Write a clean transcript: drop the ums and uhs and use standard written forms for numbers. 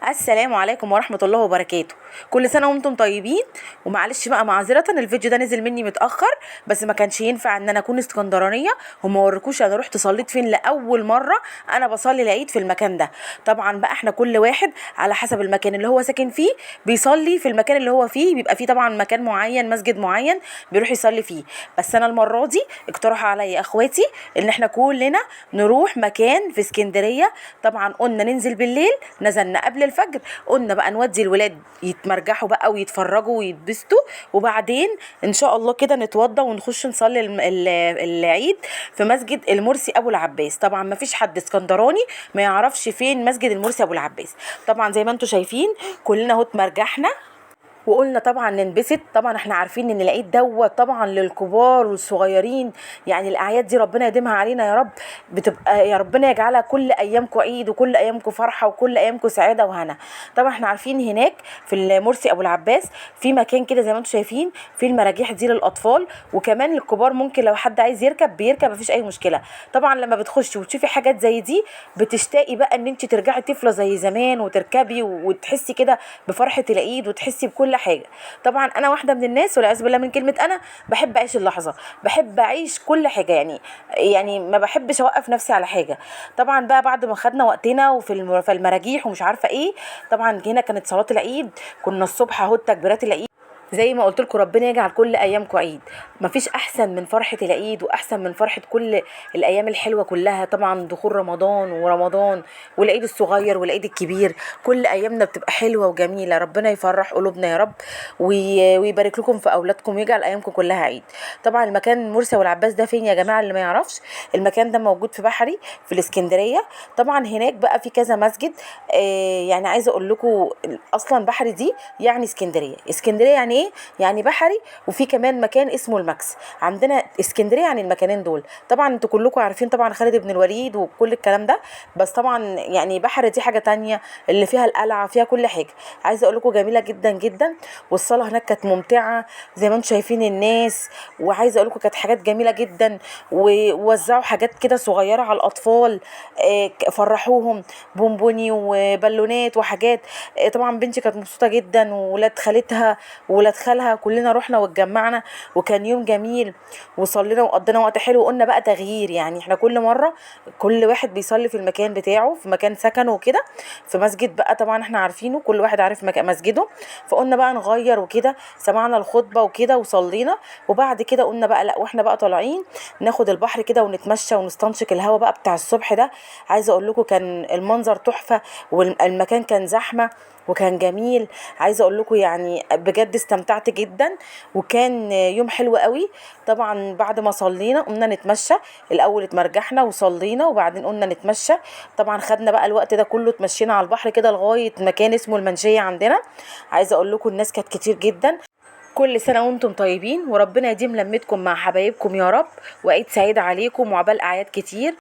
السلام عليكم ورحمة الله وبركاته. كل سنة وانتم طيبين. ومعلش بقى معذرة، الفيديو ده نزل مني متأخر، بس ما كانش ينفع ان انا اكون اسكندرانية وما اوريكوش انا رحت صليت فين لأول مرة انا بصلي العيد في المكان ده. طبعا بقى احنا كل واحد على حسب المكان اللي هو ساكن فيه بيصلي في المكان اللي هو فيه، بيبقى فيه طبعا مكان معين، مسجد معين بيروح يصلي فيه. بس انا المرة دي اقترح عليا اخواتي ان احنا كلنا نروح مكان في اسكندرية. طبعا قلنا ننزل بالليل، نزلنا قبل الفجر، قلنا بقى نودي الولاد يتمرجحوا بقى ويتفرجوا ويتبسطوا، وبعدين ان شاء الله كده نتوضى ونخش نصلي العيد في مسجد المرسي ابو العباس. طبعا ما فيش حد اسكندراني ما يعرفش فين مسجد المرسي ابو العباس. طبعا زي ما انتم شايفين كلنا اهو اتمرجحنا وقلنا طبعا ننبسط. طبعا احنا عارفين ان العيد دوت طبعا للكبار والصغيرين، يعني الاعياد دي ربنا يديمها علينا يا رب، بتبقى يا ربنا يجعلها كل ايامكم عيد وكل ايامكم فرحه وكل ايامكم سعاده وهنا. طبعا احنا عارفين هناك في المرسي ابو العباس في مكان كده زي ما انتم شايفين، في المراجيح دي للاطفال وكمان للكبار، ممكن لو حد عايز يركب بيركب مفيش اي مشكله. طبعا لما بتخشي وتشوفي حاجات زي دي بتشتاقي بقى ان انت ترجعي طفله زي زمان وتركبي وتحسي كده بفرحه العيد وتحسي بكل حاجه. طبعا انا واحده من الناس، والعياذ بالله من كلمه انا، بحب اعيش اللحظه، بحب اعيش كل حاجه، يعني ما بحبش اوقف نفسي على حاجه. طبعا بقى بعد ما خدنا وقتنا في المراجيح ومش عارفه ايه، طبعا هنا كانت صلاه العيد، كنا الصبح اهو تكبيرات العيد. زي ما قلت لكم ربنا يجعل كل ايامكم عيد. مفيش احسن من فرحه العيد واحسن من فرحه كل الايام الحلوه كلها. طبعا دخول رمضان ورمضان والعيد الصغير والعيد الكبير، كل ايامنا بتبقى حلوه وجميله. ربنا يفرح قلوبنا يا رب ويبارك لكم في اولادكم ويجعل ايامكم كلها عيد. طبعا المكان مرسي والعباس ده فين يا جماعه اللي ما يعرفش؟ المكان ده موجود في بحري في الاسكندريه. طبعا هناك بقى في كذا مسجد. يعني عايزه اقول لكم اصلا بحري دي يعني اسكندريه، اسكندريه يعني ايه؟ يعني بحري، وفي كمان مكان اسمه الماكس عندنا اسكندريه، يعني المكانين دول. طبعا انتوا كلكم عارفين طبعا خالد بن الوليد وكل الكلام ده، بس طبعا يعني بحري دي حاجه تانية، اللي فيها القلعه فيها كل حاجه. عايزه اقول لكم جميله جدا جدا، والصلاه هناك كانت ممتعه زي ما انتم شايفين الناس. وعايزه اقول لكم كانت حاجات جميله جدا، ووزعوا حاجات كده صغيره على الاطفال، فرحوهم بونبوني وبالونات وحاجات. طبعا بنتي كانت مبسوطه جدا، وولاد خالتها وولاد خالها كلنا رحنا واتجمعنا، وكان يوم جميل وصلينا وقضينا وقت حلو. وقلنا بقى تغيير، يعني احنا كل مره كل واحد بيصلي في المكان بتاعه، في مكان سكنه وكده، في مسجد بقى طبعا احنا عارفينه، كل واحد عارف مسجده. فقلنا بقى نغير وكده، سمعنا الخطبه وكده وصلينا، وبعد كده قلنا بقى لا، واحنا بقى طالعين ناخد البحر كده ونتمشى ونستنشق الهواء بقى بتاع الصبح ده. عايزه اقول لكم كان المنظر تحفه، والمكان كان زحمه وكان جميل. عايزه اقول لكم يعني بجد استمتعت جدا، وكان يوم حلو قوي. طبعا بعد ما صلينا قلنا نتمشى الاول، اتمرجحنا وصلينا وبعدين قلنا نتمشى. طبعا خدنا بقى الوقت ده كله اتمشينا على البحر كده لغايه مكان اسمه المنشيه عندنا. عايزه اقول لكم الناس كانت كتير جدا. كل سنه وانتم طيبين، وربنا يديم لمتكم مع حبايبكم يا رب، وعيد سعيد عليكم وعقبال اعياد كتير.